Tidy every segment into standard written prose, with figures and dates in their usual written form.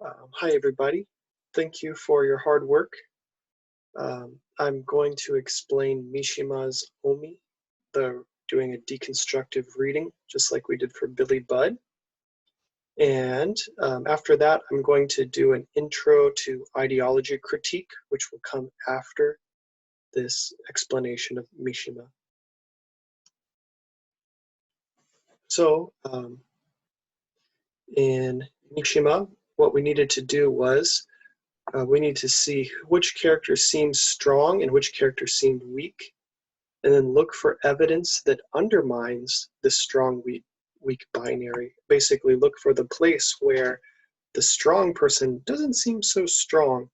Hi, everybody. Thank you for your hard work. I'm going to explain Mishima's Omi, doing a deconstructive reading, just like we did for Billy Budd. And after that, I'm going to do an intro to ideology critique, which will come after this explanation of Mishima. So in Mishima, what we needed to do was we need to see which character seems strong and which character seemed weak, and then look for evidence that undermines the strong weak binary. Basically, look for the place where the strong person doesn't seem so strong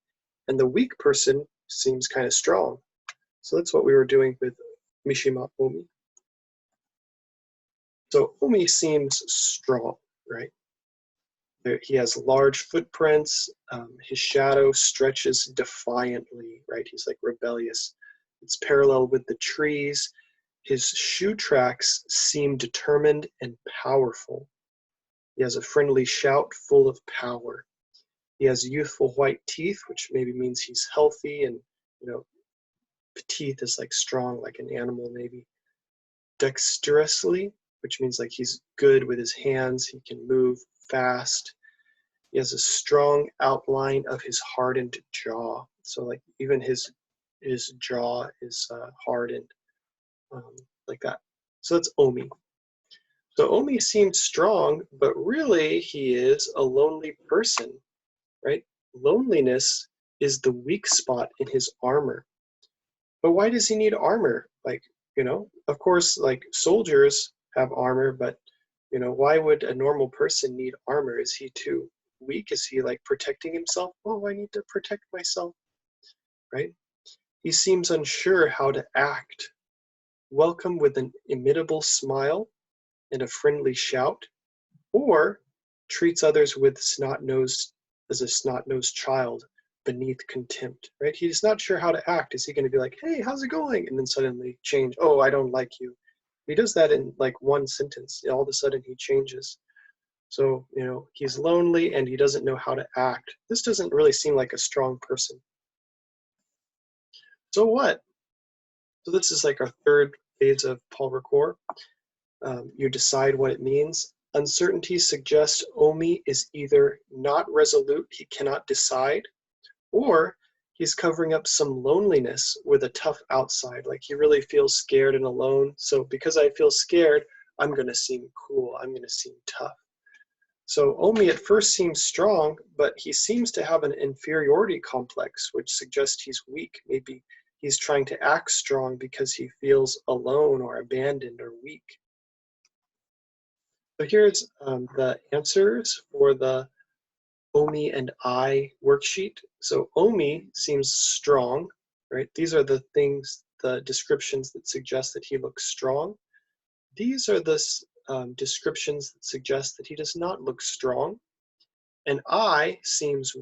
and the weak person seems kind of strong. So that's what we were doing with Mishima Omi. So Omi seems strong, right? He has large footprints. His shadow stretches defiantly, right? He's like rebellious. It's parallel with the trees. His shoe tracks seem determined and powerful. He has a friendly shout full of power. He has youthful white teeth, which maybe means he's healthy, and teeth is like strong, like an animal maybe. Dexterously, which means like he's good with his hands. He can move fast. He has a strong outline of his hardened jaw. So like even his jaw is hardened, like that. So that's Omi. So Omi seems strong, but really he is a lonely person, right? Loneliness is the weak spot in his armor. But why does he need armor? Like, of course, like soldiers have armor, but why would a normal person need armor? Is he too weak? Is he like protecting himself? Oh, I need to protect myself, right? He seems unsure how to act. Welcome with an imitable smile and a friendly shout, or treats others with as a snot-nosed child beneath contempt, right? He's not sure how to act. Is he going to be like, hey, how's it going? And then suddenly change, oh, I don't like you. He does that in like one sentence. All of a sudden he changes. So, he's lonely and he doesn't know how to act. This doesn't really seem like a strong person. So what? So this is like our third phase of Paul Ricoeur. You decide what it means. Uncertainty suggests Omi is either not resolute, he cannot decide, or he's covering up some loneliness with a tough outside. Like he really feels scared and alone. So because I feel scared, I'm going to seem cool. I'm going to seem tough. So Omi at first seems strong, but he seems to have an inferiority complex, which suggests he's weak. Maybe he's trying to act strong because he feels alone or abandoned or weak. So here's the answers for the Omi and I worksheet. So Omi seems strong, right? These are the things, the descriptions that suggest that he looks strong. These are the descriptions that suggest that he does not look strong. And I seems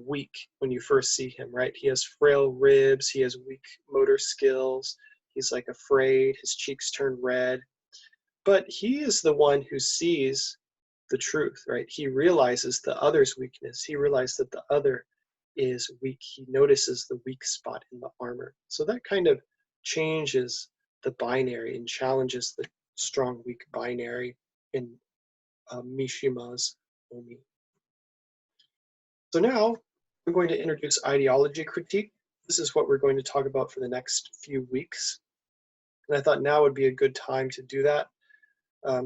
weak when you first see him, right? He has frail ribs, he has weak motor skills, he's like afraid, his cheeks turn red. But he is the one who sees the truth, right? He realizes the other's weakness. He realizes that the other is weak. He notices the weak spot in the armor. So that kind of changes the binary and challenges the strong weak binary in Mishima's Omi. So now I'm going to introduce ideology critique. This is what we're going to talk about for the next few weeks. And I thought now would be a good time to do that.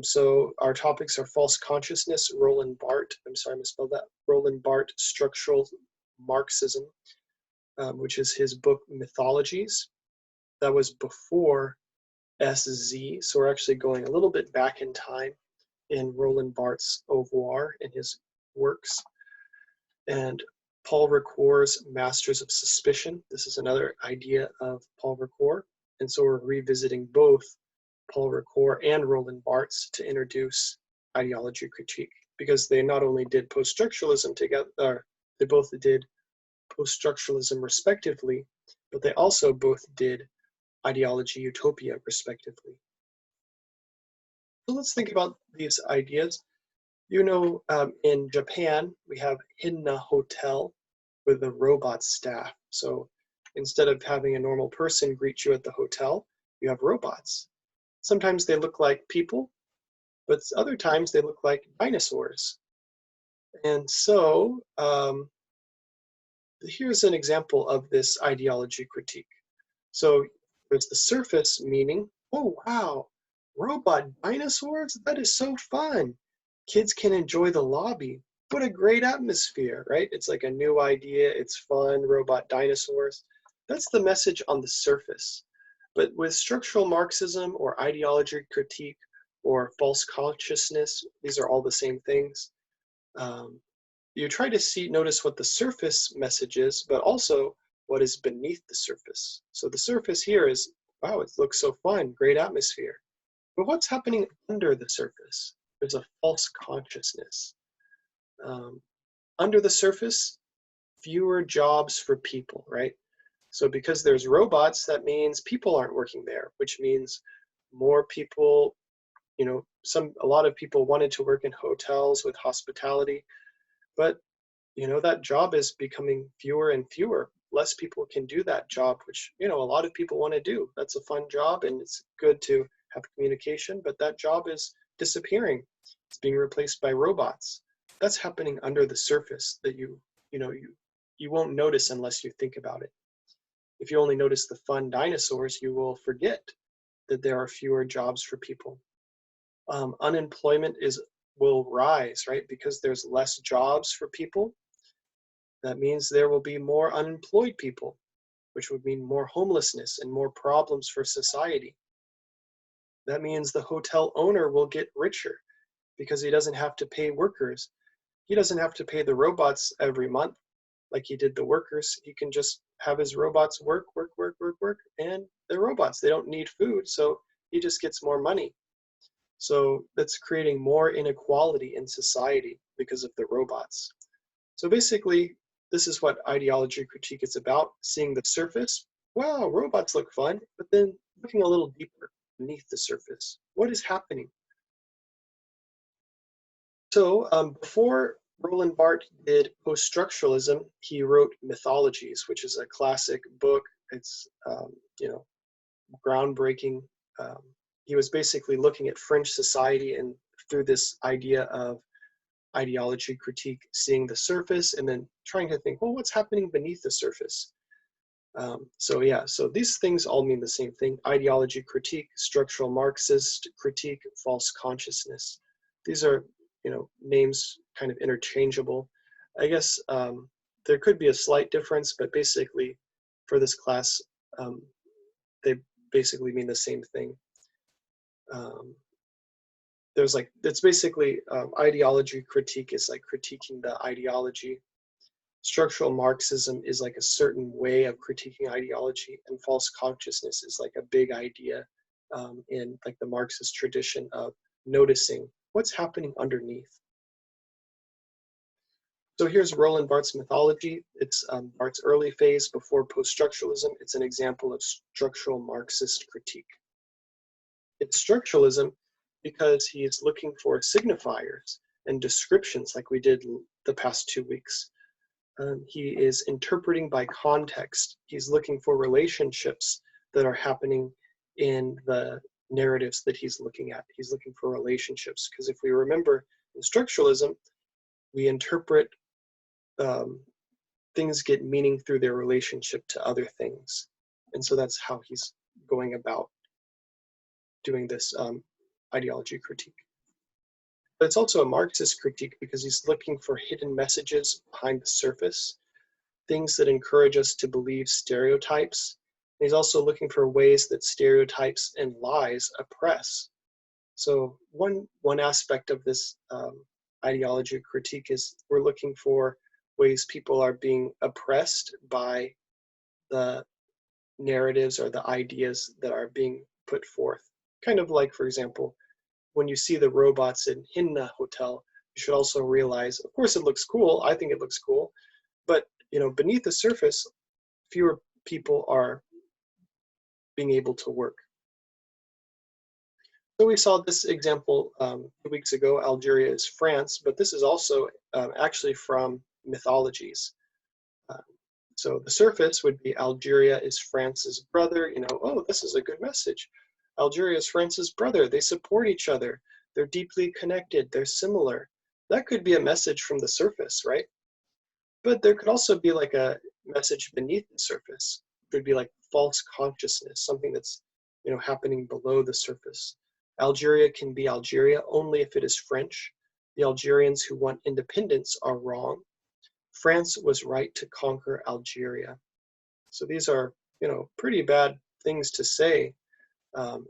So our topics are false consciousness, Roland Barthes, I'm sorry I misspelled that, Roland Barthes Structural Marxism, which is his book Mythologies. That was before SZ, so we're actually going a little bit back in time in Roland Barthes' Ovoir in his works. And Paul Ricoeur's Masters of Suspicion. This is another idea of Paul Ricoeur. And so we're revisiting both Paul Ricoeur and Roland Barthes to introduce ideology critique, because they not only did post-structuralism together, they both did post-structuralism respectively, but they also both did ideology utopia respectively. So let's think about these ideas. You know, in Japan, we have Hinna Hotel with a robot staff. So instead of having a normal person greet you at the hotel, you have robots. Sometimes they look like people, but other times they look like dinosaurs. And so here's an example of this ideology critique. So there's the surface meaning, oh wow, robot dinosaurs? That is so fun. Kids can enjoy the lobby. What a great atmosphere, right? It's like a new idea, it's fun, robot dinosaurs. That's the message on the surface. But with structural Marxism or ideology critique or false consciousness, these are all the same things. You try to notice what the surface message is, but also what is beneath the surface. So the surface here is, wow, it looks so fun, great atmosphere. But what's happening under the surface? There's a false consciousness. Under the surface, fewer jobs for people, right? So because there's robots, that means people aren't working there, which means more people, you know, a lot of people wanted to work in hotels with hospitality, but you know, that job is becoming fewer and fewer. Less people can do that job, which, you know, a lot of people want to do. That's a fun job and it's good to have communication, but that job is disappearing. It's being replaced by robots. That's happening under the surface that you won't notice unless you think about it. If you only notice the fun dinosaurs, you will forget that there are fewer jobs for people. Unemployment will rise, right? Because there's less jobs for people. That means there will be more unemployed people, which would mean more homelessness and more problems for society. That means the hotel owner will get richer because he doesn't have to pay workers. He doesn't have to pay the robots every month like he did the workers. He can just have his robots work, and they're robots. They don't need food, so he just gets more money. So that's creating more inequality in society because of the robots. So basically, this is what ideology critique is about, seeing the surface. Wow, robots look fun, but then looking a little deeper beneath the surface. What is happening? So before Roland Barthes did post-structuralism, he wrote Mythologies, which is a classic book. It's, you know, groundbreaking. He was basically looking at French society and through this idea of ideology critique, seeing the surface and then trying to think, well, what's happening beneath the surface? So these things all mean the same thing: ideology critique, structural Marxist critique, false consciousness. These are, you know, names kind of interchangeable. I guess there could be a slight difference, but basically for this class, they basically mean the same thing. It's basically ideology critique is like critiquing the ideology. Structural Marxism is like a certain way of critiquing ideology, and false consciousness is like a big idea in like the Marxist tradition of noticing what's happening underneath. So here's Roland Barthes' Mythology. It's Barthes' early phase before post-structuralism. It's an example of structural Marxist critique. It's structuralism because he is looking for signifiers and descriptions like we did the past 2 weeks. He is interpreting by context. He's looking for relationships that are happening in the narratives that he's looking at. He's looking for relationships because if we remember in structuralism, we interpret things get meaning through their relationship to other things. And so that's how he's going about doing this ideology critique. But it's also a Marxist critique because he's looking for hidden messages behind the surface, things that encourage us to believe stereotypes. And he's also looking for ways that stereotypes and lies oppress. So one aspect of this ideology critique is we're looking for ways people are being oppressed by the narratives or the ideas that are being put forth. Kind of like, for example, when you see the robots in Hinna Hotel, you should also realize, of course it looks cool, I think it looks cool, but you know, beneath the surface, fewer people are being able to work. So we saw this example 2 weeks ago, Algeria is France, but this is also actually from Mythologies. Uh, so the surface would be Algeria is France's brother. You know, oh, this is a good message. Algeria is France's brother. They support each other. They're deeply connected. They're similar. That could be a message from the surface, right? But there could also be like a message beneath the surface. It would be like false consciousness, something that's, you know, happening below the surface. Algeria can be Algeria only if it is French. The Algerians who want independence are wrong. France was right to conquer Algeria. So these are, you know, pretty bad things to say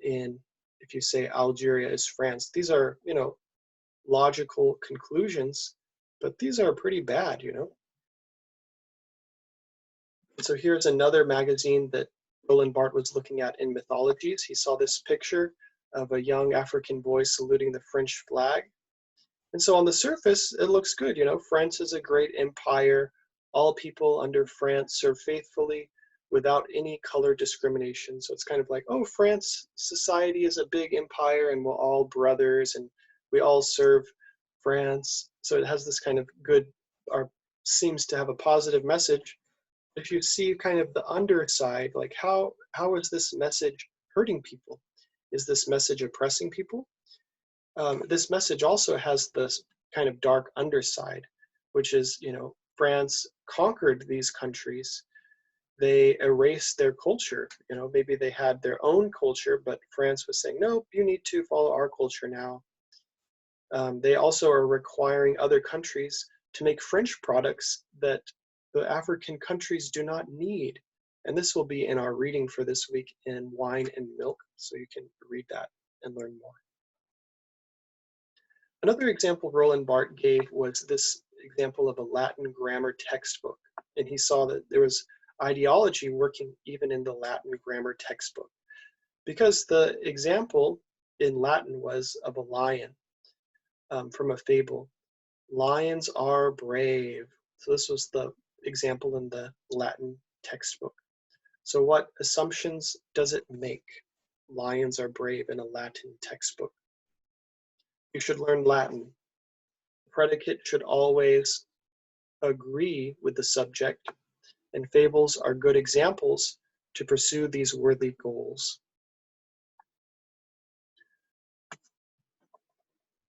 in if you say Algeria is France. These are, you know, logical conclusions, but these are pretty bad, you know. And so here's another magazine that Roland Barthes was looking at in Mythologies. He saw this picture of a young African boy saluting the French flag. And so on the surface, it looks good. You know, France is a great empire. All people under France serve faithfully without any color discrimination. So it's kind of like, oh, France society is a big empire and we're all brothers and we all serve France. So it has this kind of good, or seems to have a positive message. If you see kind of the underside, like how is this message hurting people? Is this message oppressing people? This message also has this kind of dark underside, which is, you know, France conquered these countries. They erased their culture. You know, maybe they had their own culture, but France was saying, no, you need to follow our culture now. They also are requiring other countries to make French products that the African countries do not need. And this will be in our reading for this week in Wine and Milk, so you can read that and learn more. Another example Roland Barthes gave was this example of a Latin grammar textbook. And he saw that there was ideology working even in the Latin grammar textbook. Because the example in Latin was of a lion from a fable. Lions are brave. So this was the example in the Latin textbook. So what assumptions does it make? Lions are brave in a Latin textbook. You should learn Latin. The predicate should always agree with the subject, and fables are good examples to pursue these worthy goals.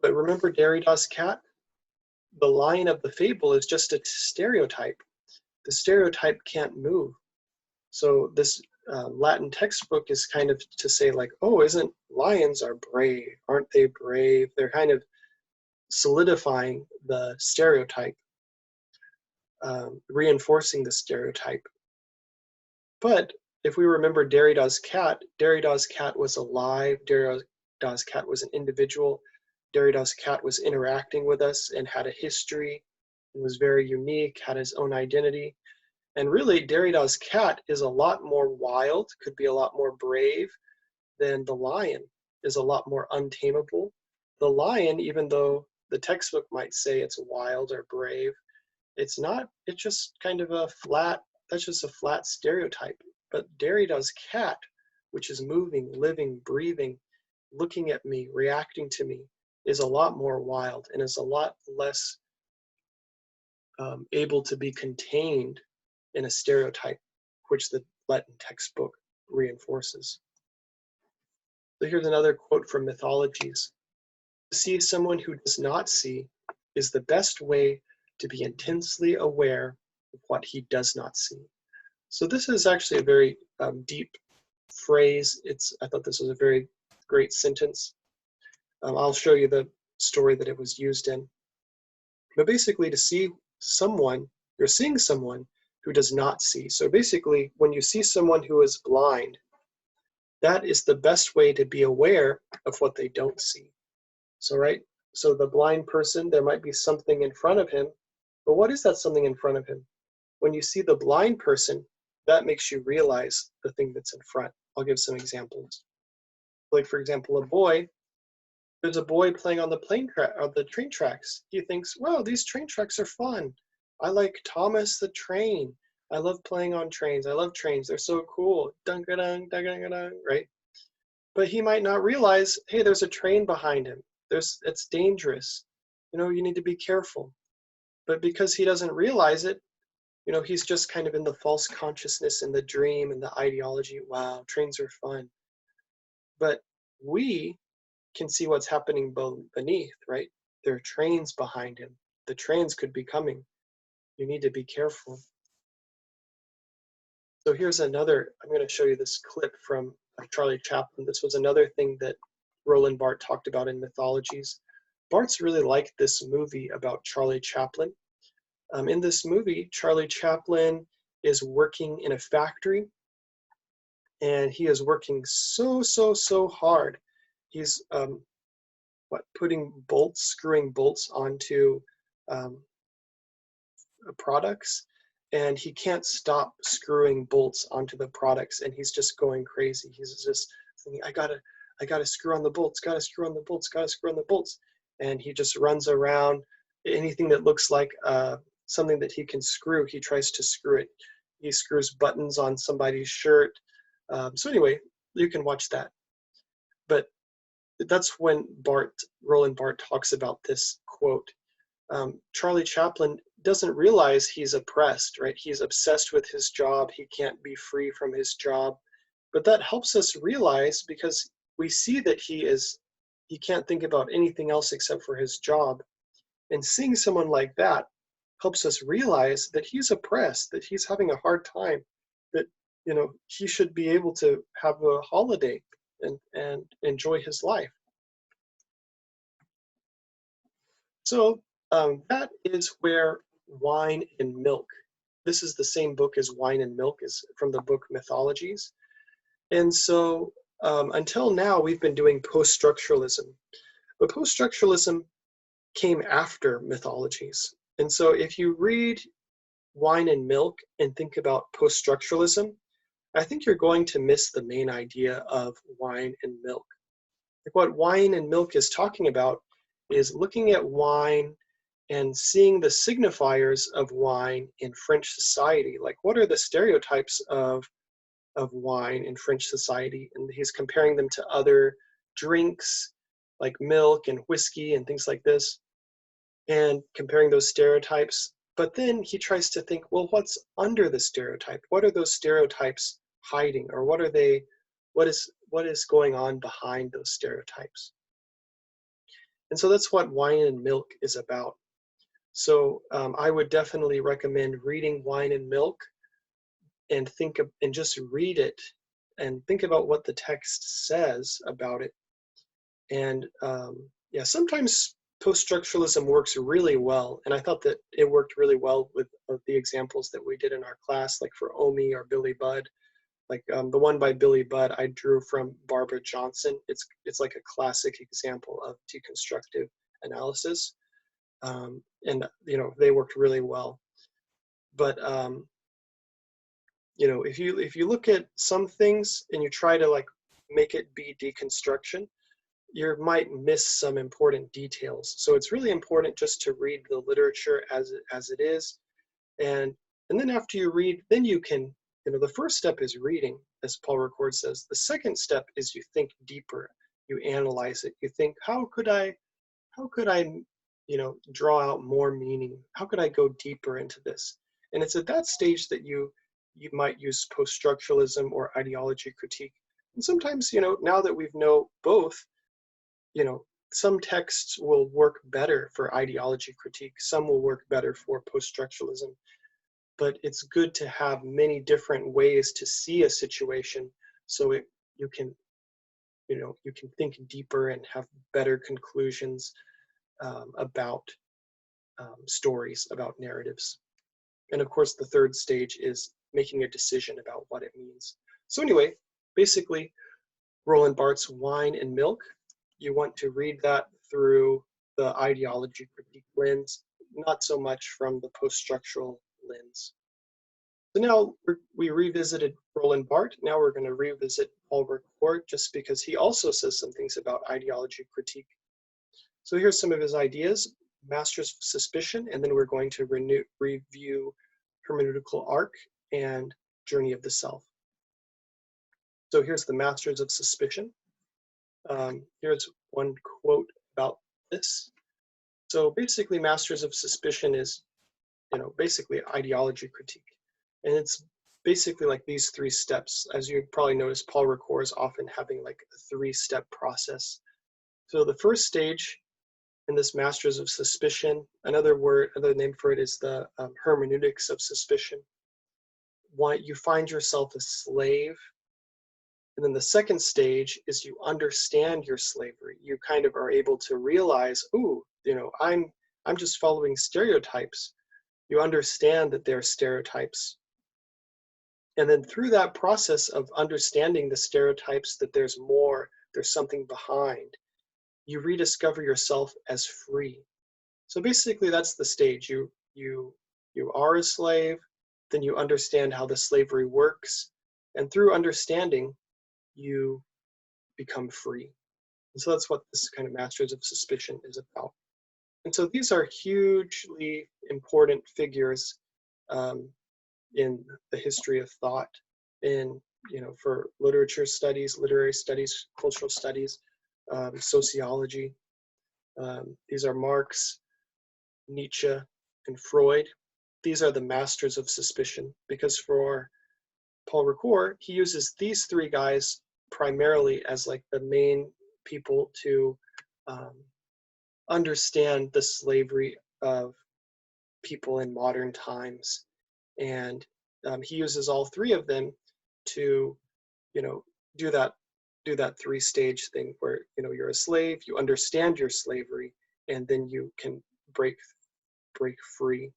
But remember Derrida's cat? The lion of the fable is just a stereotype. The stereotype can't move. So this Latin textbook is kind of to say like, oh, isn't lions are brave? Aren't they brave? They're kind of solidifying the stereotype, reinforcing the stereotype. But if we remember Derrida's cat was alive. Derrida's cat was an individual. Derrida's cat was interacting with us and had a history and was very unique, had his own identity. And really, Derrida's cat is a lot more wild, could be a lot more brave than the lion, is a lot more untamable. The lion, even though the textbook might say it's wild or brave, it's not, it's just kind of a flat, that's just a flat stereotype. But Derrida's cat, which is moving, living, breathing, looking at me, reacting to me, is a lot more wild and is a lot less able to be contained in a stereotype, which the Latin textbook reinforces. So here's another quote from Mythologies. To see someone who does not see is the best way to be intensely aware of what he does not see. So this is actually a very deep phrase. I thought this was a very great sentence. I'll show you the story that it was used in. But basically, to see someone, you're seeing someone who does not see. So basically, when you see someone who is blind, that is the best way to be aware of what they don't see. So, right? So the blind person, there might be something in front of him, but what is that something in front of him? When you see the blind person, that makes you realize the thing that's in front. I'll give some examples. Like, for example, there's a boy playing on the train tracks. He thinks, wow, these train tracks are fun. I like Thomas the Train. I love playing on trains. I love trains. They're so cool. Dun-ga-dun, dun-ga-dun, right? but he might not realize, hey, there's a train behind him. It's dangerous. You need to be careful. But because he doesn't realize it, he's just kind of in the false consciousness and the dream and the ideology. Wow, trains are fun. But we can see what's happening beneath, right? There are trains behind him. The trains could be coming. You need to be careful. So here's another, I'm going to show you this clip from Charlie Chaplin. This was another thing that Roland Barthes talked about in Mythologies. Barthes really liked this movie about Charlie Chaplin. In this movie, Charlie Chaplin is working in a factory, and he is working so hard. He's screwing bolts onto products, and he can't stop screwing bolts onto the products, and he's just going crazy. He's just thinking, I gotta screw on the bolts, gotta screw on the bolts, gotta screw on the bolts. And he just runs around. Anything that looks like something that he can screw, he tries to screw it. He screws buttons on somebody's shirt. So anyway, you can watch that. But that's when Roland Barthes talks about this quote. Charlie Chaplin doesn't realize he's oppressed, right? He's obsessed with his job. He can't be free from his job. But that helps us realize, because we see that he can't think about anything else except for his job. And seeing someone like that helps us realize that he's oppressed, that he's having a hard time, that he should be able to have a holiday and enjoy his life. So that is where Wine and Milk. This is the same book as Wine and Milk, is from the book Mythologies. And so until now, we've been doing post-structuralism. But post-structuralism came after Mythologies. And so if you read Wine and Milk and think about post-structuralism, I think you're going to miss the main idea of Wine and Milk. Like, what Wine and Milk is talking about is looking at wine and seeing the signifiers of wine in French society. Like, what are the stereotypes of wine in French society? And he's comparing them to other drinks like milk and whiskey and things like this, and comparing those stereotypes. But then he tries to think, well, what's under the stereotype? What are those stereotypes hiding? Or what is going on behind those stereotypes? And so that's what Wine and Milk is about. So I would definitely recommend reading Wine and Milk and just read it and think about what the text says about it. And yeah, sometimes post-structuralism works really well. And I thought that it worked really well with the examples that we did in our class, like for Omi or Billy Budd. Like the one by Billy Budd, I drew from Barbara Johnson. It's like a classic example of deconstructive analysis. And they worked really well. But if you look at some things and you try to like make it be deconstruction, you might miss some important details. So it's really important just to read the literature as it is, and then after you read, then you can, the first step is reading, as Paul Ricoeur says. The second step is you think deeper, you analyze it, you think, how could I draw out more meaning? How could I go deeper into this? And it's at that stage that you might use post-structuralism or ideology critique. And sometimes, now that we know both, some texts will work better for ideology critique, some will work better for post-structuralism. But it's good to have many different ways to see a situation, so you can think deeper and have better conclusions about stories, about narratives. And of course, the third stage is making a decision about what it means. So anyway, basically, Roland Barthes' Wine and Milk, you want to read that through the ideology critique lens, not so much from the post-structural lens. So now we revisited Roland Barthes. Now we're going to revisit Paul Ricoeur, just because he also says some things about ideology critique. So here's some of his ideas: Masters of Suspicion, and then we're going to review Hermeneutical Arc and Journey of the Self. So here's the Masters of Suspicion. Here's one quote about this. So basically, Masters of Suspicion is, basically ideology critique. And it's basically like these 3 steps. As you probably noticed, Paul Ricoeur is often having like a 3-step process. So the first stage in this Masters of Suspicion, another name for it is the hermeneutics of suspicion. You find yourself a slave. And then the second stage is you understand your slavery. You kind of are able to realize, ooh, I'm just following stereotypes. You understand that they're stereotypes. And then through that process of understanding the stereotypes, that there's more, there's something behind, you rediscover yourself as free. So basically that's the stage. You are a slave, then you understand how the slavery works, and through understanding, you become free. And so that's what this kind of Masters of Suspicion is about. And so these are hugely important figures in the history of thought, for literature studies, literary studies, cultural studies, sociology. These are Marx, Nietzsche, and Freud. These are the masters of suspicion, because for Paul Ricoeur, he uses these 3 guys primarily as like the main people to understand the slavery of people in modern times. And he uses all 3 of them to, do that 3-stage thing where, you're a slave, you understand your slavery, and then you can break free.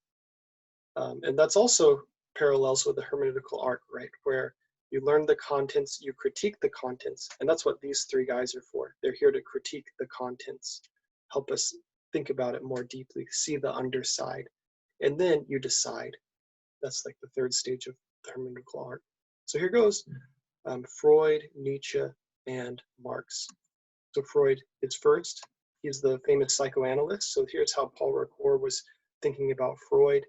And that's also parallels with the hermeneutical arc, right? Where you learn the contents, you critique the contents, and that's what these 3 guys are for. They're here to critique the contents, help us think about it more deeply, see the underside, and then you decide. That's like the 3rd stage of the hermeneutical arc. So here goes. Freud, Nietzsche, and Marx. So Freud is first. He's the famous psychoanalyst. So here's how Paul Ricoeur was thinking about Freud.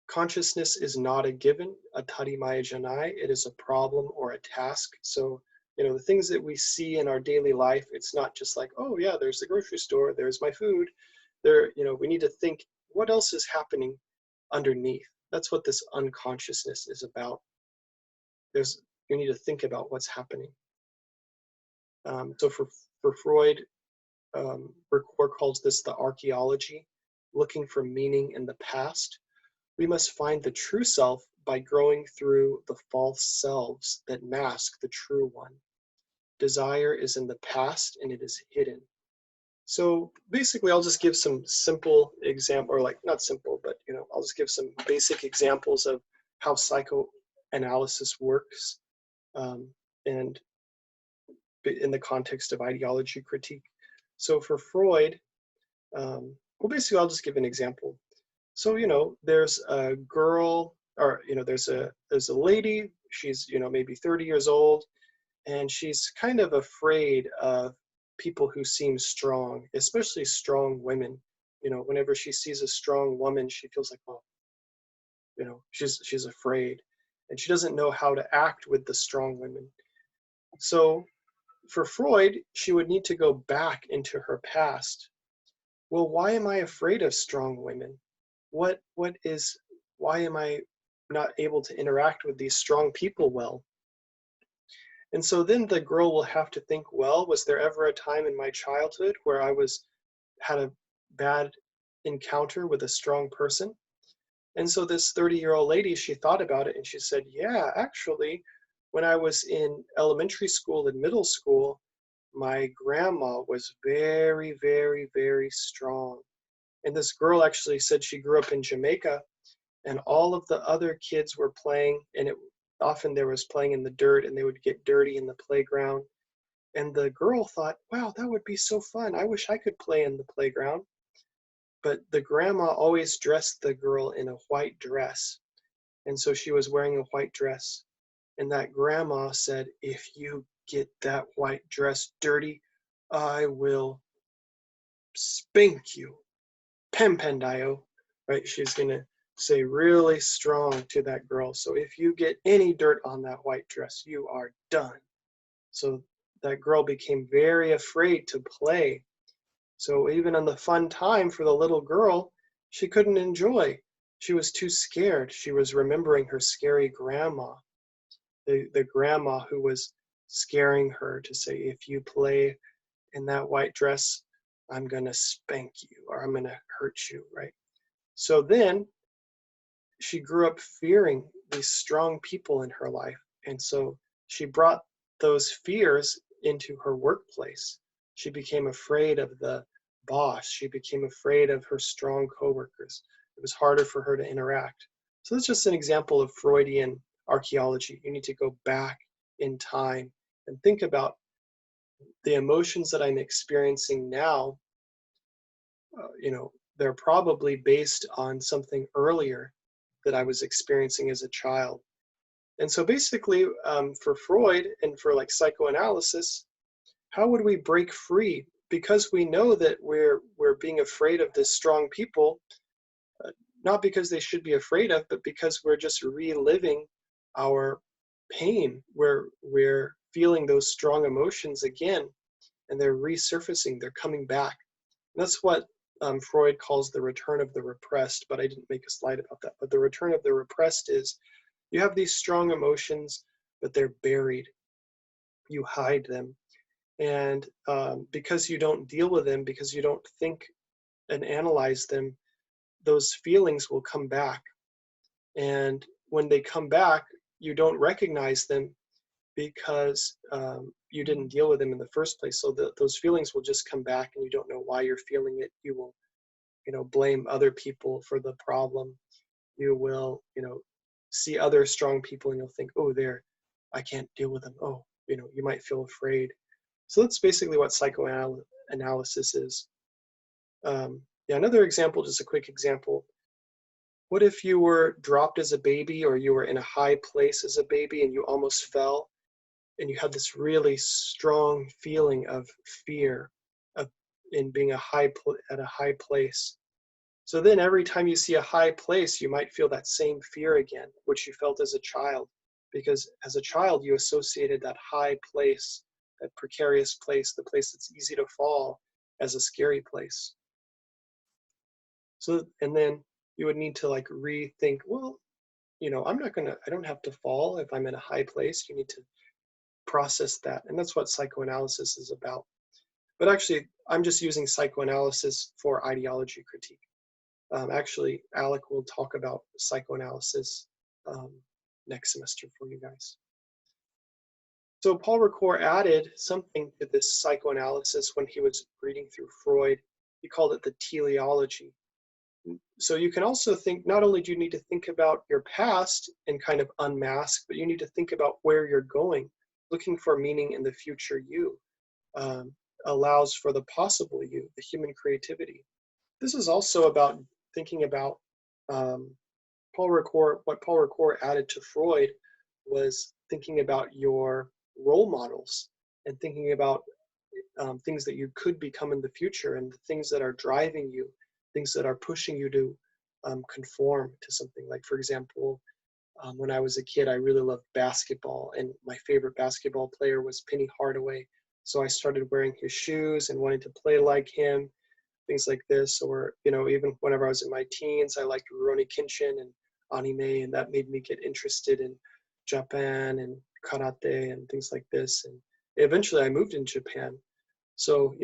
Consciousness is not a given, a tadi maya janai. It is a problem or a task. So, the things that we see in our daily life, it's not just like, oh yeah, there's the grocery store, there's my food. We need to think, what else is happening underneath? That's what this unconsciousness is about. You need to think about what's happening. So for Freud, Ricoeur calls this the archaeology, looking for meaning in the past. We must find the true self by growing through the false selves that mask the true one. Desire is in the past and it is hidden. So basically, I'll just give some simple example, or like not simple, but I'll just give some basic examples of how psychoanalysis works, and in the context of ideology critique. So for Freud, basically I'll just give an example. So, there's a girl, or, there's a lady, she's, maybe 30 years old, and she's kind of afraid of people who seem strong, especially strong women. Whenever she sees a strong woman, she feels like, well, she's afraid, and she doesn't know how to act with the strong women. So for Freud, she would need to go back into her past. Well, why am I afraid of strong women? Why am I not able to interact with these strong people well? And so then the girl will have to think, well, was there ever a time in my childhood where I had a bad encounter with a strong person? And so this 30-year-old lady, she thought about it and she said, yeah, actually, when I was in elementary school and middle school, my grandma was very, very, very strong. And this girl actually said she grew up in Jamaica, and all of the other kids were playing, and often there was playing in the dirt, and they would get dirty in the playground. And the girl thought, wow, that would be so fun. I wish I could play in the playground. But the grandma always dressed the girl in a white dress. And so she was wearing a white dress. And that grandma said, if you get that white dress dirty, I will spank you. Pempendio, right? She's going to say really strong to that girl. So if you get any dirt on that white dress, you are done. So that girl became very afraid to play. So even on the fun time for the little girl, she couldn't enjoy. She was too scared. She was remembering her scary grandma, the grandma who was scaring her to say, if you play in that white dress, I'm going to spank you or I'm going to hurt you, right? So then she grew up fearing these strong people in her life. And so she brought those fears into her workplace. She became afraid of the boss. She became afraid of her strong coworkers. It was harder for her to interact. So that's just an example of Freudian archaeology. You need to go back in time and think about the emotions that I'm experiencing now. They're probably based on something earlier that I was experiencing as a child. And so basically, for Freud and for like psychoanalysis, how would we break free? Because we know that we're being afraid of this strong people, not because they should be afraid of, but because we're just reliving our pain. We're feeling those strong emotions again, and they're resurfacing, they're coming back. And that's what Freud calls the return of the repressed, but I didn't make a slide about that. But the return of the repressed is you have these strong emotions, but they're buried. You hide them. And because you don't deal with them, because you don't think and analyze them, those feelings will come back. And when they come back, you don't recognize them because you didn't deal with them in the first place. So those feelings will just come back and you don't know why you're feeling it. You will, blame other people for the problem. You will, see other strong people and you'll think, oh, I can't deal with them. Oh, you might feel afraid. So that's basically what psychoanalysis is. Another example, just a quick example. What if you were dropped as a baby or you were in a high place as a baby and you almost fell and you had this really strong feeling of fear in being at a high place? So then every time you see a high place, you might feel that same fear again, which you felt as a child, because as a child, you associated that high place, that precarious place, the place that's easy to fall, as a scary place. So, and then you would need to like rethink, well, I don't have to fall if I'm in a high place. You need to process that. And that's what psychoanalysis is about. But actually, I'm just using psychoanalysis for ideology critique. Actually, Alec will talk about psychoanalysis next semester for you guys. So Paul Ricoeur added something to this psychoanalysis when he was reading through Freud. He called it the teleology. So you can also think, not only do you need to think about your past and kind of unmask, but you need to think about where you're going. Looking for meaning in the future you allows for the possible you, the human creativity. This is also about thinking about Paul Ricoeur. What Paul Ricoeur added to Freud was thinking about your role models and thinking about things that you could become in the future and the things that are driving you, things that are pushing you to conform to something. Like, for example, when I was a kid, I really loved basketball, and my favorite basketball player was Penny Hardaway. So I started wearing his shoes and wanted to play like him, things like this. Or, even whenever I was in my teens, I liked Rurouni Kenshin and anime, and that made me get interested in Japan and karate and things like this. And eventually I moved in Japan. So,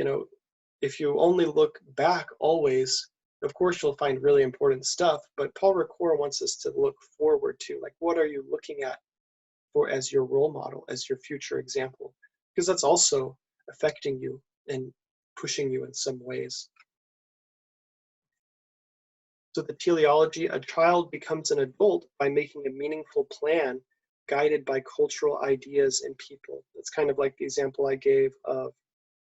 if you only look back always, of course you'll find really important stuff, but Paul Ricoeur wants us to look forward to, like, what are you looking at for as your role model, as your future example? Because that's also affecting you and pushing you in some ways. So the teleology, a child becomes an adult by making a meaningful plan guided by cultural ideas and people. That's kind of like the example I gave of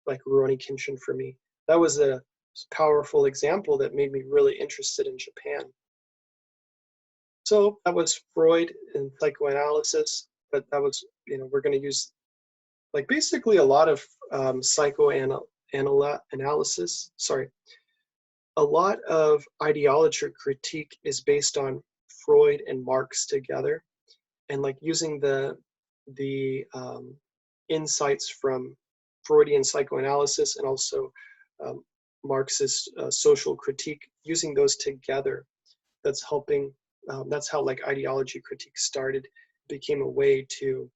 like Rurouni Kenshin for me. That was a powerful example that made me really interested in Japan. So that was Freud and psychoanalysis, but that was, we're going to use like basically a lot of psychoanalysis, a lot of ideology critique is based on Freud and Marx together, and like using the insights from Freudian psychoanalysis and also Marxist social critique, using those together. That's helping, that's how like ideology critique started. It became a way to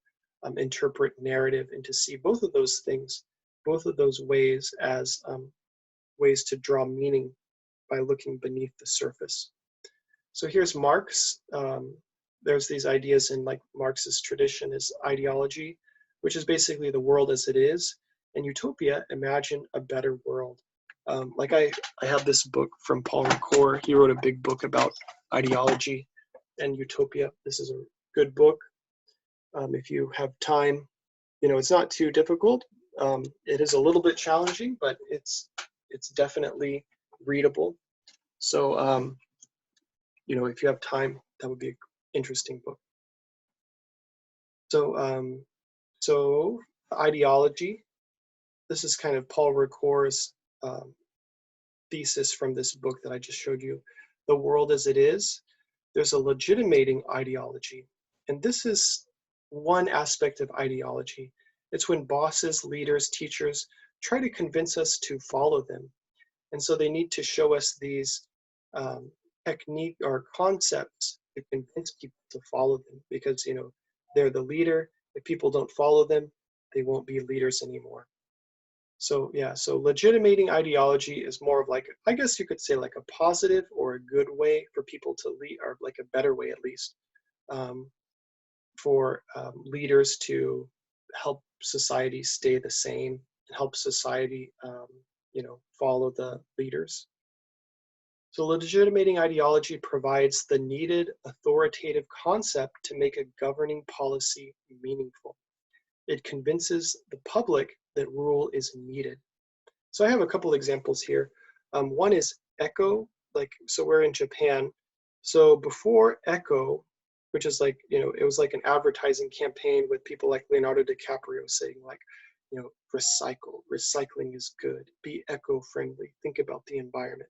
interpret narrative and to see both of those things, both of those ways as ways to draw meaning by looking beneath the surface. So here's Marx. There's these ideas in like Marx's tradition is ideology, which is basically the world as it is, and utopia, imagine a better world. Like I have this book from Paul Ricoeur. He wrote a big book about ideology and utopia. This is a good book. If you have time, you know, it's not too difficult. It is a little bit challenging, but it's definitely readable. So, you know, if you have time, that would be an interesting book. So, so ideology. This is kind of Paul Ricoeur's thesis from this book that I just showed you. The world as it is. There's a legitimating ideology, and this is one aspect of ideology. It's when bosses, leaders, teachers try to convince us to follow them, and so they need to show us these technique or concepts to convince people to follow them, because you know they're the leader. If people don't follow them, they won't be leaders anymore. So yeah, so legitimating ideology is more of like, I guess you could say like a positive or a good way for people to lead, or like a better way at least, for leaders to help society stay the same, help society, you know, follow the leaders. So legitimating ideology provides the needed authoritative concept to make a governing policy meaningful. It convinces the public that rule is needed. So I have a couple examples here. One is Echo, like, so we're in Japan. So before Echo, which is like, you know, it was like an advertising campaign with people like Leonardo DiCaprio saying like, you know, recycling is good, be eco-friendly, think about the environment.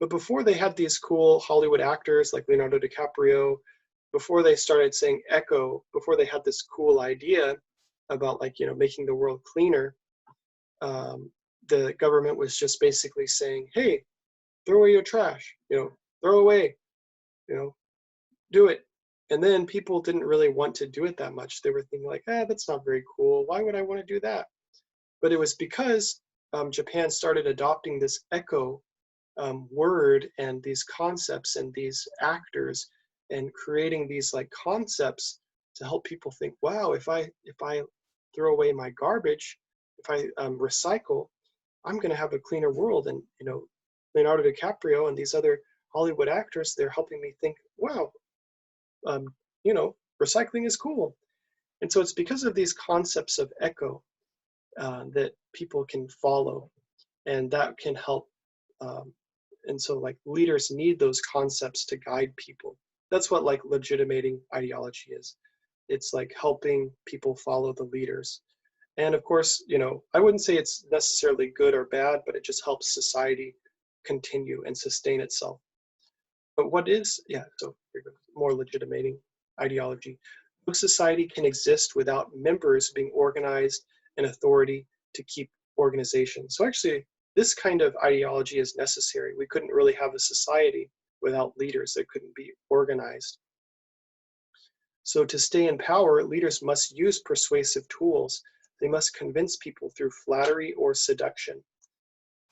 But before they had these cool Hollywood actors like Leonardo DiCaprio, before they started saying echo, before they had this cool idea about like, you know, making the world cleaner, the government was just basically saying, hey, throw away your trash, you know, throw away, you know, do it. And then people didn't really want to do it that much. They were thinking like, that's not very cool. Why would I want to do that? But it was because Japan started adopting this echo word and these concepts and these actors and creating these like concepts to help people think, wow, if I throw away my garbage, if I recycle, I'm going to have a cleaner world. And you know, Leonardo DiCaprio and these other Hollywood actors, they're helping me think, wow, you know, recycling is cool. And so it's because of these concepts of echo that people can follow, and that can help. And so like leaders need those concepts to guide people. That's what like legitimating ideology is. It's like helping people follow the leaders. And of course, you know, I wouldn't say it's necessarily good or bad, but it just helps society continue and sustain itself. But what is, yeah, so here goes, more legitimating ideology. No society can exist without members being organized and authority to keep organization. So actually, this kind of ideology is necessary. We couldn't really have a society without leaders that couldn't be organized. So to stay in power, leaders must use persuasive tools. They must convince people through flattery or seduction.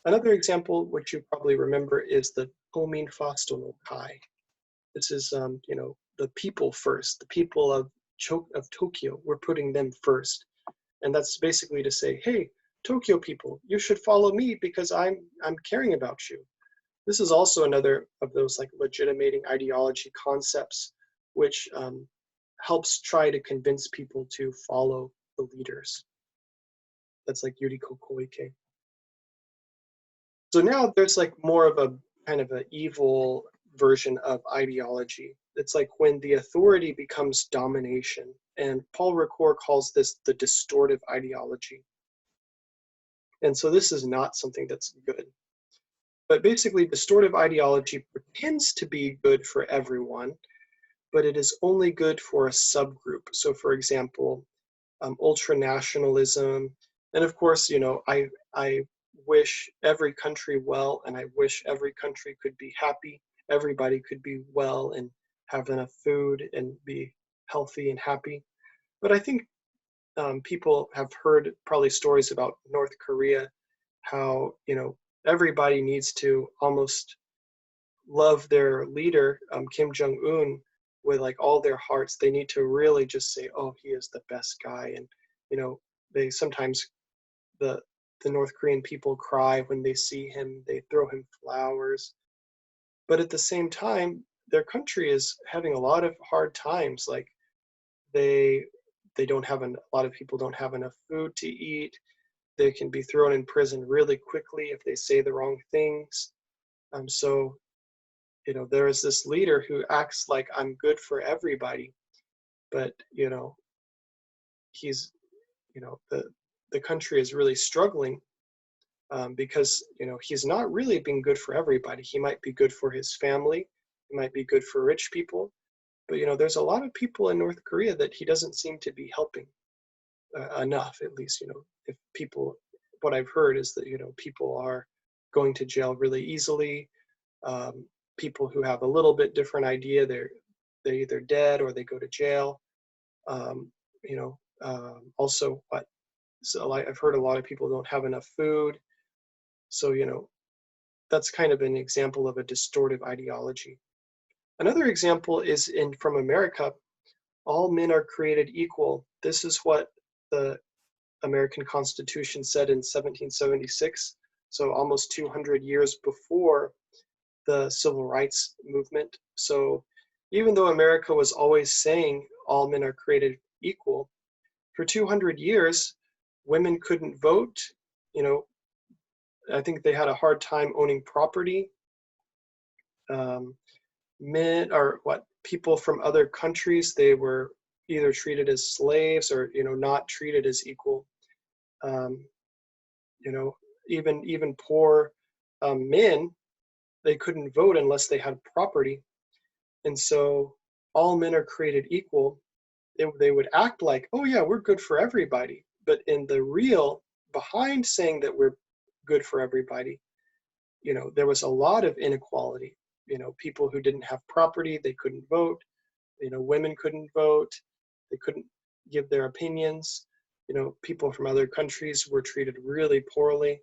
Another example, which you probably remember, is the Komin Fasto no Kai. This is, you know, the people first, the people of Tokyo. We're putting them first. And that's basically to say, hey, Tokyo people, you should follow me because I'm caring about you. This is also another of those like legitimating ideology concepts, which helps try to convince people to follow the leaders. That's like Yuriko Koike. So now there's like more of a kind of an evil version of ideology. It's like when the authority becomes domination. And Paul Ricoeur calls this the distortive ideology. And so this is not something that's good. But basically, distortive ideology pretends to be good for everyone, but it is only good for a subgroup. So for example, ultra nationalism, and of course, I wish every country well, and I wish every country could be happy. Everybody could be well and have enough food and be healthy and happy. But I think people have heard probably stories about North Korea, how everybody needs to almost love their leader, Kim Jong Un, with like all their hearts. They need to really just say, "Oh, he is the best guy," and they sometimes the the North Korean people cry when they see him. They throw him flowers, but at the same time, their country is having a lot of hard times. Like they they don't have a lot of people don't have enough food to eat. They can be thrown in prison really quickly if they say the wrong things. So there is this leader who acts like I'm good for everybody, but he's the country is really struggling, because he's not really being good for everybody. He might be good for his family, he might be good for rich people, but there's a lot of people in North Korea that he doesn't seem to be helping enough. At least if people, what I've heard is that people are going to jail really easily. People who have a little bit different idea, they're either dead or they go to jail. Um, also, so I've heard a lot of people don't have enough food. So that's kind of an example of a distortive ideology. Another example is from America. All men are created equal. This is what the American Constitution said in 1776. So almost 200 years before the civil rights movement. So even though America was always saying all men are created equal, for 200 years, women couldn't vote. I think they had a hard time owning property. Men or people from other countries, they were either treated as slaves or not treated as equal. Um, you know, even poor men, they couldn't vote unless they had property. And so all men are created equal. They would act like, oh yeah, we're good for everybody. But in the real, behind saying that we're good for everybody, there was a lot of inequality. People who didn't have property, they couldn't vote. Women couldn't vote. They couldn't give their opinions. People from other countries were treated really poorly,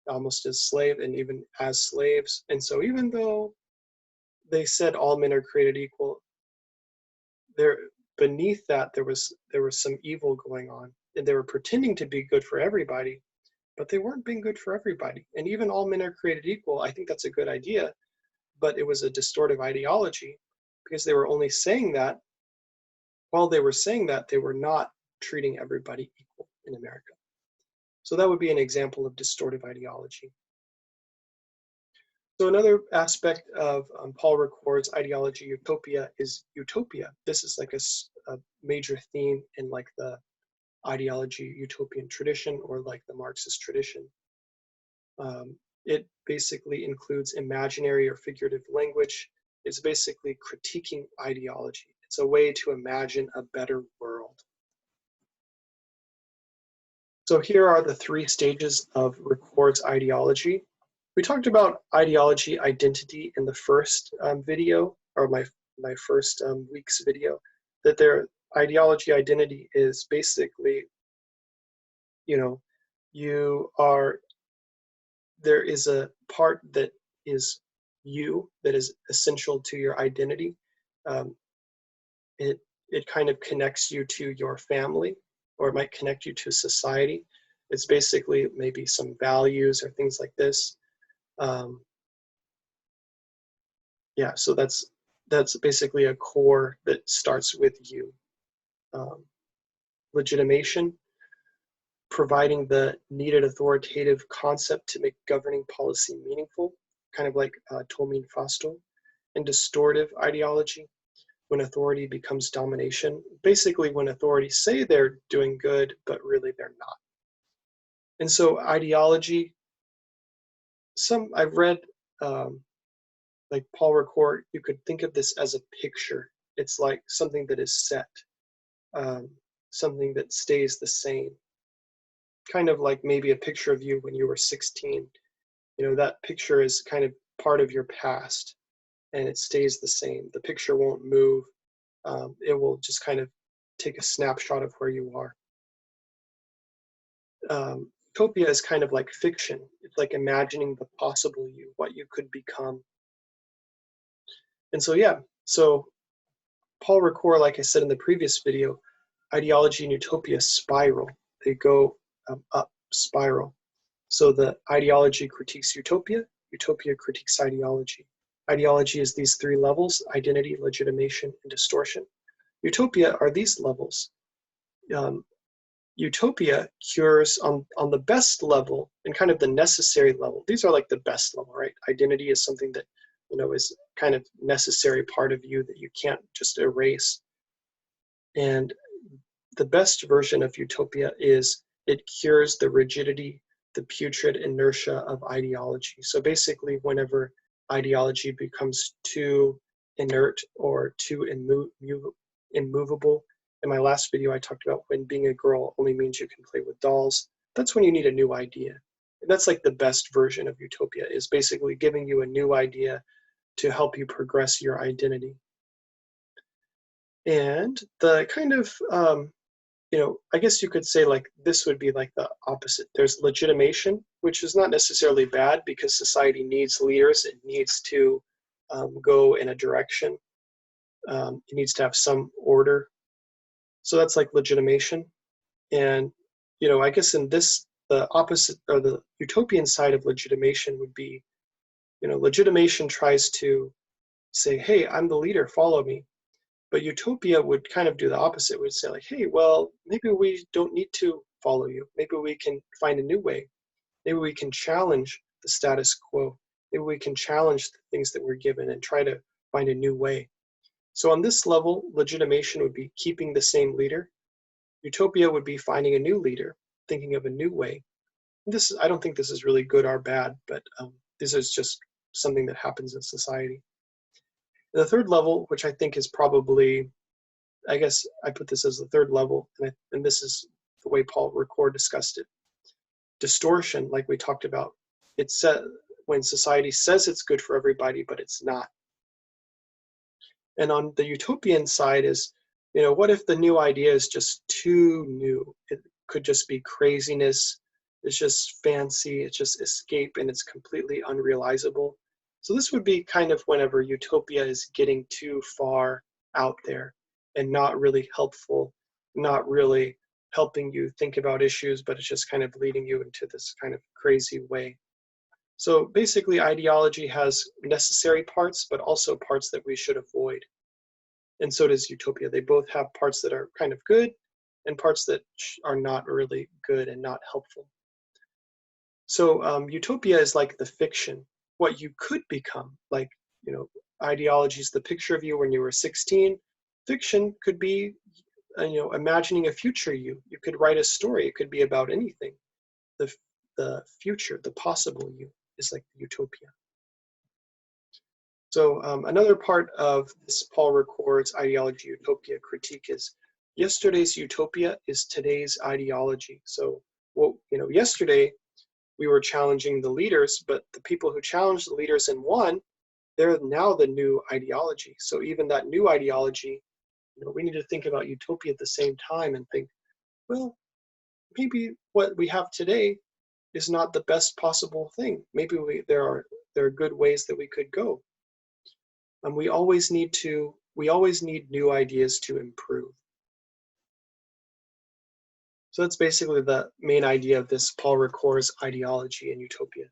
almost as slave and even as slaves. And so even though they said all men are created equal, there beneath that there was some evil going on, and they were pretending to be good for everybody, but they weren't being good for everybody. And even all men are created equal, I think that's a good idea, but it was a distortive ideology, because they were only saying that. While they were saying that, they were not treating everybody equal in America. So that would be an example of distortive ideology. So another aspect of Paul Ricoeur's ideology, Utopia, is utopia. This is like a major theme in like the ideology utopian tradition, or like the Marxist tradition. It basically includes imaginary or figurative language. It's basically critiquing ideology. It's a way to imagine a better world. So here are the 3 stages of Ricoeur's ideology. We talked about ideology identity in the first video, or my first week's video, that their ideology identity is basically, there is a part that is you, that is essential to your identity. It kind of connects you to your family, or it might connect you to society. It's basically maybe some values or things like this. Yeah, so that's basically a core that starts with you. Legitimation, providing the needed authoritative concept to make governing policy meaningful, kind of like Tomin Fasto. And distortive ideology, when authority becomes domination, basically when authorities say they're doing good, but really they're not. And so ideology, I've read, like Paul Ricoeur, you could think of this as a picture. It's like something that is set. something that stays the same. Kind of like maybe a picture of you when you were 16. You know, that picture is kind of part of your past, and it stays the same. The picture won't move. It will just kind of take a snapshot of where you are. Utopia is kind of like fiction. It's like imagining the possible you, what you could become. And so, yeah, so Paul Ricoeur, like I said in the previous video, ideology and utopia spiral. They go up, spiral. So the ideology critiques utopia, utopia critiques ideology. Ideology is these three levels: identity, legitimation, and distortion. Utopia are these levels. Utopia cures on the best level and kind of the necessary level. These are like the best level, right? Identity is something that, you know, is kind of necessary part of you that you can't just erase. And the best version of utopia is it cures the rigidity, the putrid inertia of ideology. So basically, whenever ideology becomes too inert or too immovable, in my last video I talked about when being a girl only means you can play with dolls. That's when you need a new idea. And that's like the best version of utopia, is basically giving you a new idea to help you progress your identity. And the kind of you know, I guess you could say like this would be like the opposite. There's legitimation, which is not necessarily bad because society needs leaders. It needs to go in a direction. It needs to have some order. So that's like legitimation. And, you know, I guess in this, the opposite or the utopian side of legitimation would be, you know, legitimation tries to say, hey, I'm the leader, follow me. But utopia would kind of do the opposite. It would say like, hey, well, maybe we don't need to follow you. Maybe we can find a new way. Maybe we can challenge the status quo. Maybe we can challenge the things that we're given and try to find a new way. So on this level, legitimation would be keeping the same leader. Utopia would be finding a new leader, thinking of a new way. I don't think this is really good or bad, but this is just something that happens in society. The third level, which I think is probably, I guess I put this as the third level, and this is the way Paul Ricoeur discussed it. Distortion, like we talked about, it's when society says it's good for everybody, but it's not. And on the utopian side is, you know, what if the new idea is just too new? It could just be craziness. It's just fancy. It's just escape, and it's completely unrealizable. So this would be kind of whenever utopia is getting too far out there and not really helpful, not really helping you think about issues, but it's just kind of leading you into this kind of crazy way. So basically, ideology has necessary parts, but also parts that we should avoid. And so does utopia. They both have parts that are kind of good and parts that are not really good and not helpful. So utopia is like the fiction, what you could become. Like, you know, ideology is the picture of you when you were 16. Fiction could be, you know, imagining a future you. You could write a story. It could be about anything. The future, the possible you, is like the utopia. So another part of this Paul Ricoeur's ideology utopia critique is yesterday's utopia is today's ideology. So, well, you know, yesterday we were challenging the leaders, but the people who challenged the leaders and won, they're now the new ideology. So even that new ideology, you know, we need to think about utopia at the same time and think, well, maybe what we have today is not the best possible thing. Maybe there are good ways that we could go. And we always need new ideas to improve. So that's basically the main idea of this Paul Ricoeur's ideology and utopia.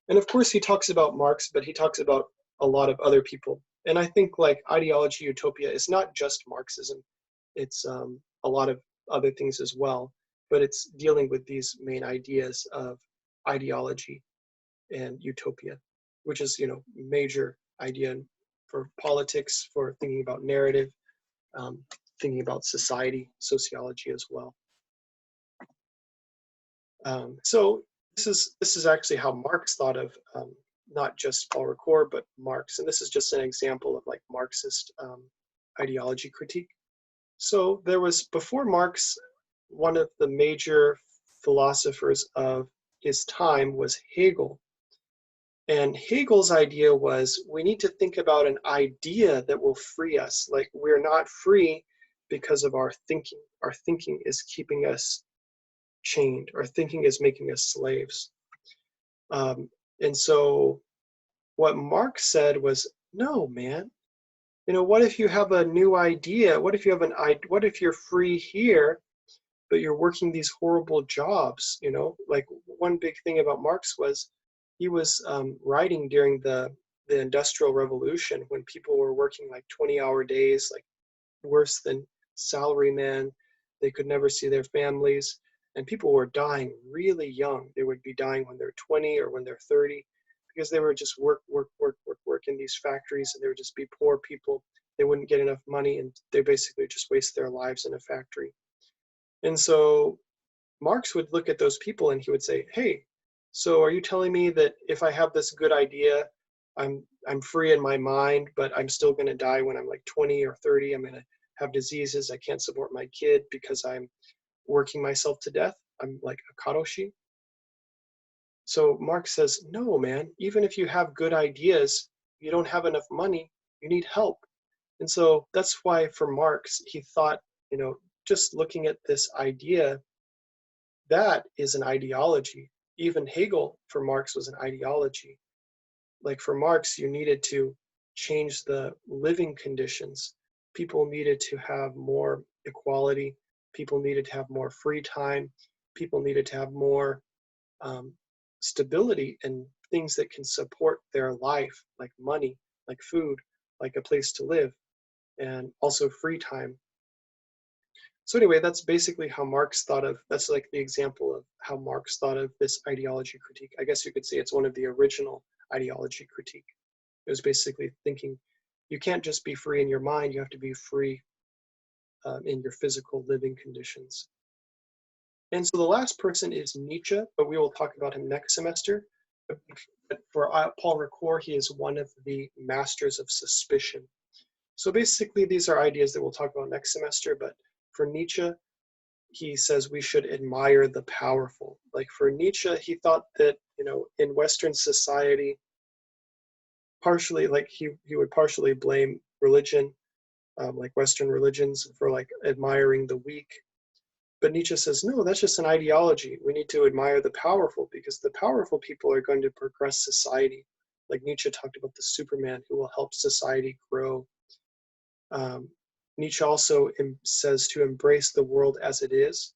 And of course he talks about Marx, but he talks about a lot of other people. And I think like ideology utopia is not just Marxism. It's a lot of other things as well, but it's dealing with these main ideas of ideology and utopia, which is, you know, major idea for politics, for thinking about narrative, thinking about society, sociology as well. So this is actually how Marx thought of not just Paul Ricoeur, but Marx. And this is just an example of like Marxist ideology critique. So there was, before Marx, one of the major philosophers of his time was Hegel. And Hegel's idea was we need to think about an idea that will free us. Like, we're not free because of our thinking. Our thinking is keeping us chained. Our thinking is making us slaves. And so what Marx said was, no, man. What if you have a new idea? What if you have what if you're free here, but you're working these horrible jobs? Like, one big thing about Marx was he was writing during the Industrial Revolution, when people were working like 20-hour days, like worse than salarymen. They could never see their families, and people were dying really young. They would be dying when they're 20 or when they're 30, because they were just work in these factories, and they would just be poor people. They wouldn't get enough money, and they basically just waste their lives in a factory. And so Marx would look at those people and he would say, hey, so are you telling me that if I have this good idea, I'm free in my mind, but I'm still going to die when I'm like 20 or 30? I'm going to have diseases. I can't support my kid because I'm working myself to death. I'm like a karoshi. So Marx says, no, man, even if you have good ideas, you don't have enough money, you need help. And so that's why for Marx, he thought, just looking at this idea, that is an ideology. Even Hegel for Marx was an ideology. Like, for Marx, you needed to change the living conditions. People needed to have more equality. People needed to have more free time. People needed to have more stability and things that can support their life, like money, like food, like a place to live, and also free time. So anyway, that's basically how Marx thought of, that's like the example of how Marx thought of this ideology critique. I guess you could say it's one of the original ideology critique. It was basically thinking you can't just be free in your mind, you have to be free in your physical living conditions. And so the last person is Nietzsche, but we will talk about him next semester. But for Paul Ricoeur, he is one of the masters of suspicion. So basically, these are ideas that we'll talk about next semester, but for Nietzsche, he says we should admire the powerful. Like, for Nietzsche, he thought that, in Western society, partially, like, he would partially blame religion, like Western religions, for like admiring the weak. But Nietzsche says, no, that's just an ideology. We need to admire the powerful, because the powerful people are going to progress society. Like, Nietzsche talked about the Superman who will help society grow. Nietzsche also says to embrace the world as it is.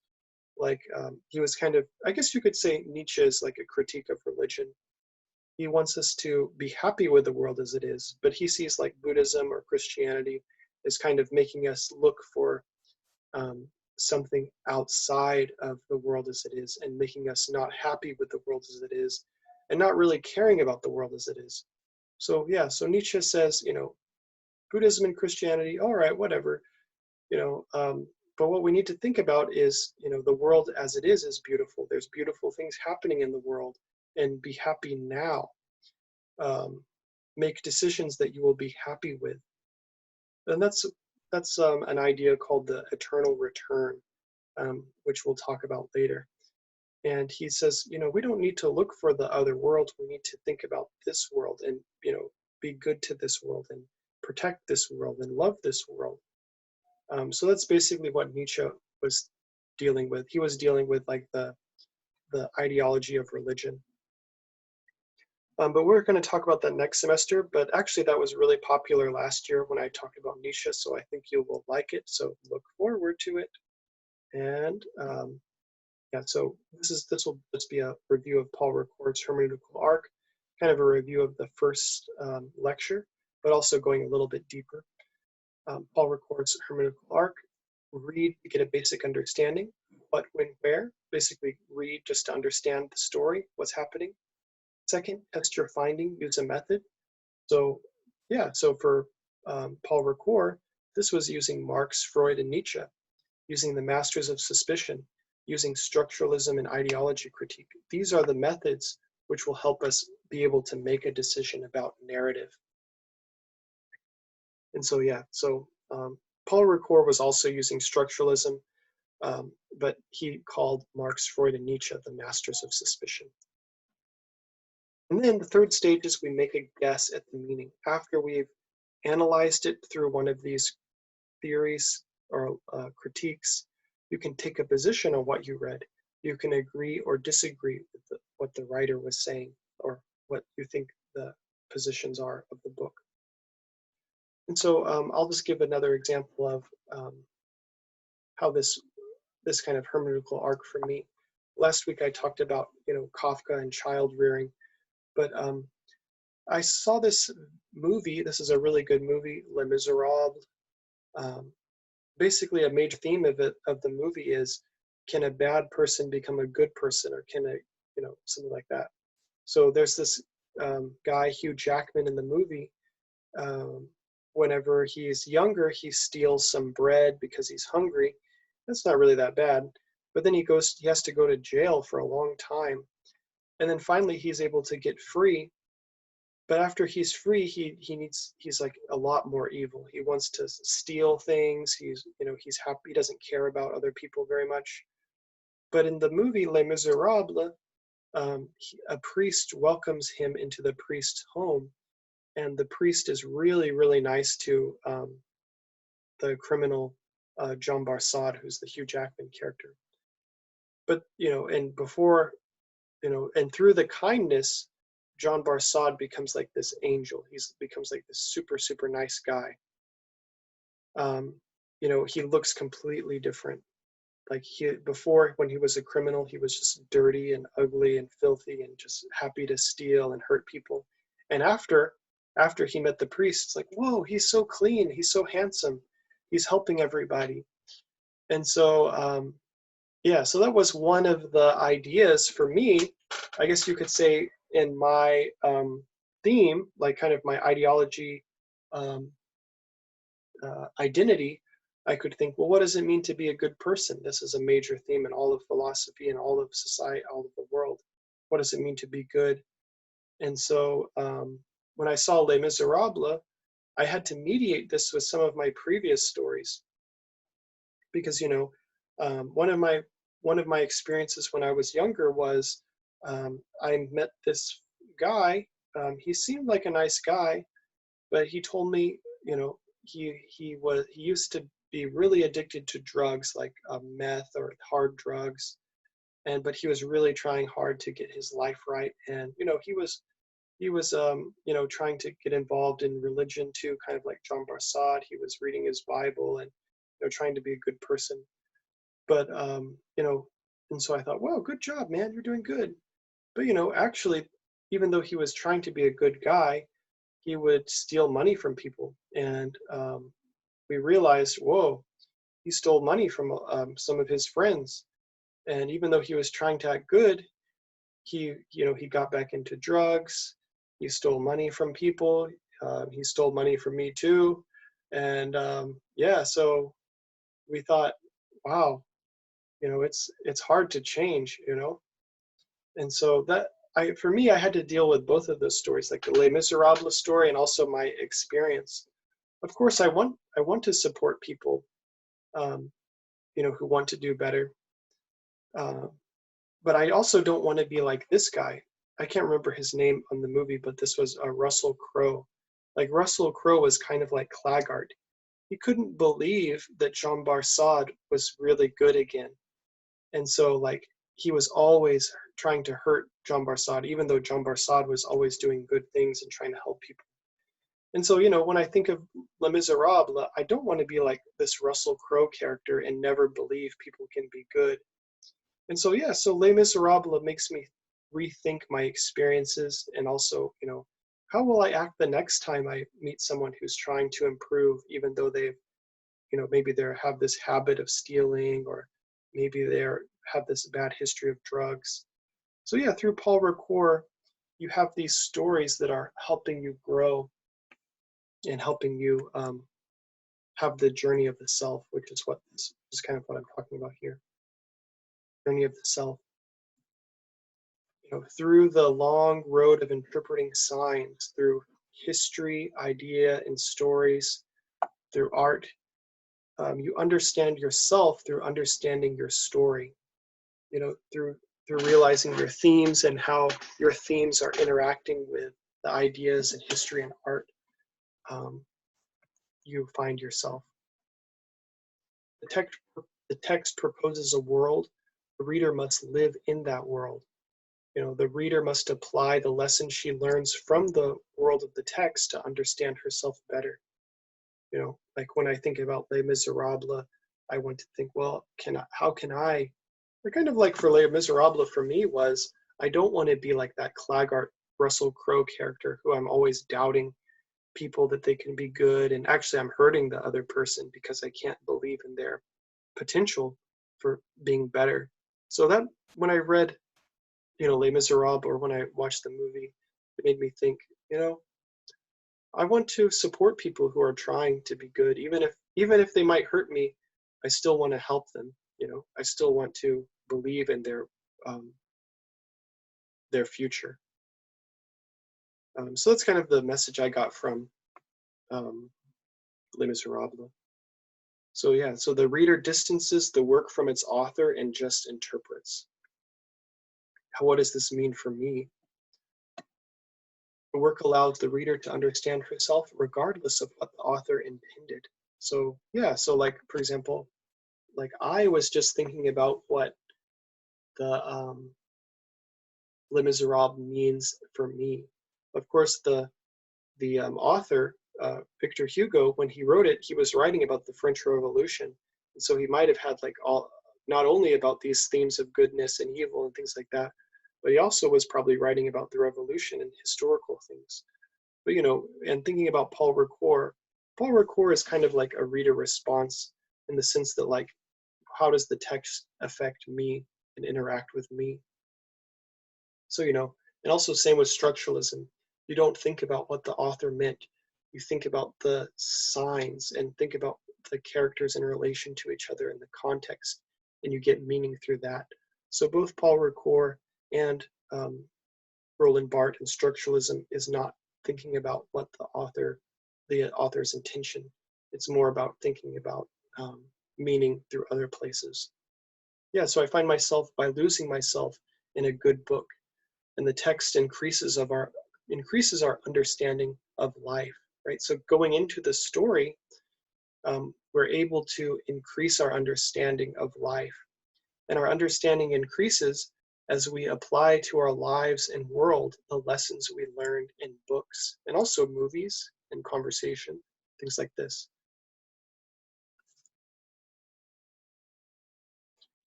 Like, he was kind of, I guess you could say Nietzsche is like a critique of religion. He wants us to be happy with the world as it is, but he sees like Buddhism or Christianity as kind of making us look for something outside of the world as it is, and making us not happy with the world as it is, and not really caring about the world as it is. So yeah, so Nietzsche says, Buddhism and Christianity, all right, whatever, but what we need to think about is, the world as it is beautiful. There's beautiful things happening in the world, and be happy now. Make decisions that you will be happy with. And that's an idea called the eternal return, which we'll talk about later. And he says, we don't need to look for the other world. We need to think about this world, and, be good to this world, and protect this world, and love this world. So that's basically what Nietzsche was dealing with. He was dealing with like the ideology of religion. But we're going to talk about that next semester. But actually, that was really popular last year when I talked about Nietzsche. So I think you will like it. So look forward to it. And yeah, so this will just be a review of Paul Ricoeur's hermeneutical arc, kind of a review of the first lecture, but also going a little bit deeper. Paul Ricoeur's hermeneutical arc. Read to get a basic understanding. What, when, where. Basically, read just to understand the story, what's happening. Second, test your finding, use a method. So yeah, so for Paul Ricoeur, this was using Marx, Freud, and Nietzsche, using the masters of suspicion, using structuralism and ideology critique. These are the methods which will help us be able to make a decision about narrative. And so yeah, so Paul Ricoeur was also using structuralism. But he called Marx, Freud, and Nietzsche the masters of suspicion. And then the third stage is we make a guess at the meaning. After we've analyzed it through one of these theories or critiques, you can take a position on what you read. You can agree or disagree with what the writer was saying or what you think the positions are of the book. And so I'll just give another example of how this kind of hermeneutical arc for me. Last week I talked about Kafka and child rearing, but I saw this movie. This is a really good movie, Les Miserables. Basically, a major theme of the movie is, can a bad person become a good person, or can something like that. So there's this guy, Hugh Jackman, in the movie. Whenever he's younger, he steals some bread because he's hungry. That's not really that bad. But then he has to go to jail for a long time. And then finally he's able to get free. But after he's free, he's like a lot more evil. He wants to steal things. He's happy. He doesn't care about other people very much. But in the movie Les Miserables, a priest welcomes him into the priest's home, and the priest is really, really nice to the criminal Jean Barthes, who's the Hugh Jackman character. But and before, and through the kindness, Jean Barthes becomes like this angel. He becomes like this super, super nice guy. He looks completely different. Like before, when he was a criminal, he was just dirty and ugly and filthy and just happy to steal and hurt people. And after he met the priest, it's like, whoa, he's so clean. He's so handsome. He's helping everybody. And so, so that was one of the ideas for me, I guess you could say, in my theme, like kind of my ideology, identity. I could think, well, what does it mean to be a good person? This is a major theme in all of philosophy and all of society, all of the world. What does it mean to be good? And so when I saw Les Miserables, I had to mediate this with some of my previous stories, because one of my experiences when I was younger was I met this guy. He seemed like a nice guy, but he told me, he used to be really addicted to drugs, like meth or hard drugs, but he was really trying hard to get his life right. And he was trying to get involved in religion too, kind of like Jean Barthes. He was reading his Bible and trying to be a good person. But and so I thought, well, good job, man, you're doing good. But actually, even though he was trying to be a good guy, he would steal money from people. And we realized, whoa, he stole money from some of his friends. And even though he was trying to act good, he got back into drugs. He stole money from people. He stole money from me too. And so we thought, wow, it's hard to change, And so for me, I had to deal with both of those stories, like the Les Miserables story and also my experience. Of course, I want to support people, who want to do better. But I also don't want to be like this guy. I can't remember his name on the movie, but this was Russell Crowe. Like Russell Crowe was kind of like Claggart. He couldn't believe that Jean Barthes was really good again. And so like he was always trying to hurt Jean Barthes, even though Jean Barthes was always doing good things and trying to help people. And so, when I think of Les Miserables, I don't want to be like this Russell Crowe character and never believe people can be good. And so, so Les Miserables makes me rethink my experiences, and also, how will I act the next time I meet someone who's trying to improve, even though they've, maybe they have this habit of stealing, or maybe they have this bad history of drugs. So through Paul Ricoeur, you have these stories that are helping you grow and helping you have the journey of the self, which is kind of what I'm talking about here. Journey of the self. Through the long road of interpreting signs, through history, idea, and stories, through art, You understand yourself through understanding your story, through realizing your themes and how your themes are interacting with the ideas and history and art. You find yourself. The text proposes a world. The reader must live in that world. The reader must apply the lessons she learns from the world of the text to understand herself better. Like when I think about Les Miserables, I want to think, well, how can I, kind of like for Les Miserables for me was, I don't want to be like that Claggart Russell Crowe character who I'm always doubting people that they can be good, and actually I'm hurting the other person because I can't believe in their potential for being better. So that when I read, Les Miserables, or when I watched the movie, it made me think, I want to support people who are trying to be good, even if they might hurt me. I still want to help them. I still want to believe in their future. So that's kind of the message I got from Les Miserables. So yeah, so the reader distances the work from its author and just interprets. What does this mean for me? The work allows the reader to understand herself regardless of what the author intended. So yeah, so like for example, like I was just thinking about what the Les Miserables means for me. Of course, the author Victor Hugo, when he wrote it, he was writing about the French Revolution, and so he might have had like not only about these themes of goodness and evil and things like that, but he also was probably writing about the revolution and historical things. But and thinking about Paul Ricoeur is kind of like a reader response in the sense that like, how does the text affect me and interact with me? So and also same with structuralism. You don't think about what the author meant. You think about the signs and think about the characters in relation to each other in the context, and you get meaning through that. So both Paul Ricoeur and Roland Barthes and structuralism is not thinking about what the author's intention. It's more about thinking about meaning through other places. Yeah, so I find myself by losing myself in a good book, and the text increases our understanding of life, right? So going into the story, we're able to increase our understanding of life, and our understanding increases as we apply to our lives and world the lessons we learned in books and also movies and conversation, things like this.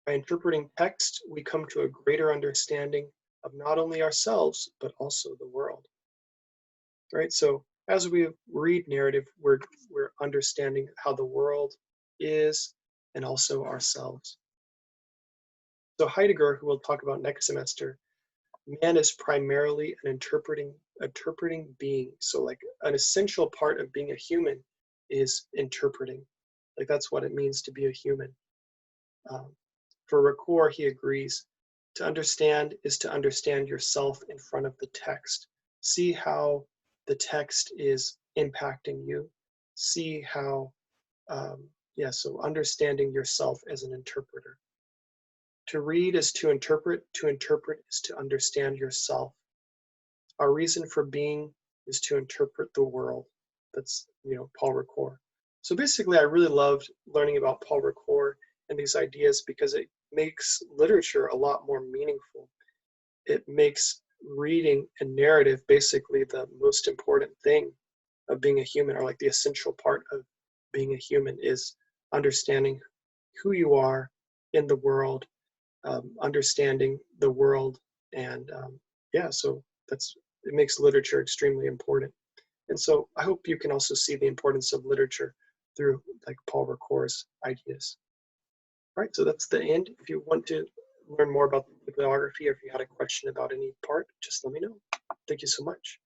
By interpreting text, we come to a greater understanding of not only ourselves, but also the world. Right? So as we read narrative, we're understanding how the world is and also ourselves. So Heidegger, who we'll talk about next semester, man is primarily an interpreting being. So like an essential part of being a human is interpreting. Like that's what it means to be a human. For Ricoeur, he agrees, to understand is to understand yourself in front of the text. See how the text is impacting you. See how, so understanding yourself as an interpreter. To read is to interpret is to understand yourself. Our reason for being is to interpret the world. That's, Paul Ricoeur. So basically, I really loved learning about Paul Ricoeur and these ideas because it makes literature a lot more meaningful. It makes reading and narrative basically the most important thing of being a human, or like the essential part of being a human is understanding who you are in the world, understanding the world, and so it makes literature extremely important. And so I hope you can also see the importance of literature through like Paul Ricoeur's ideas. All right, so that's the end. If you want to learn more about the bibliography, or if you had a question about any part, just let me know. Thank you so much.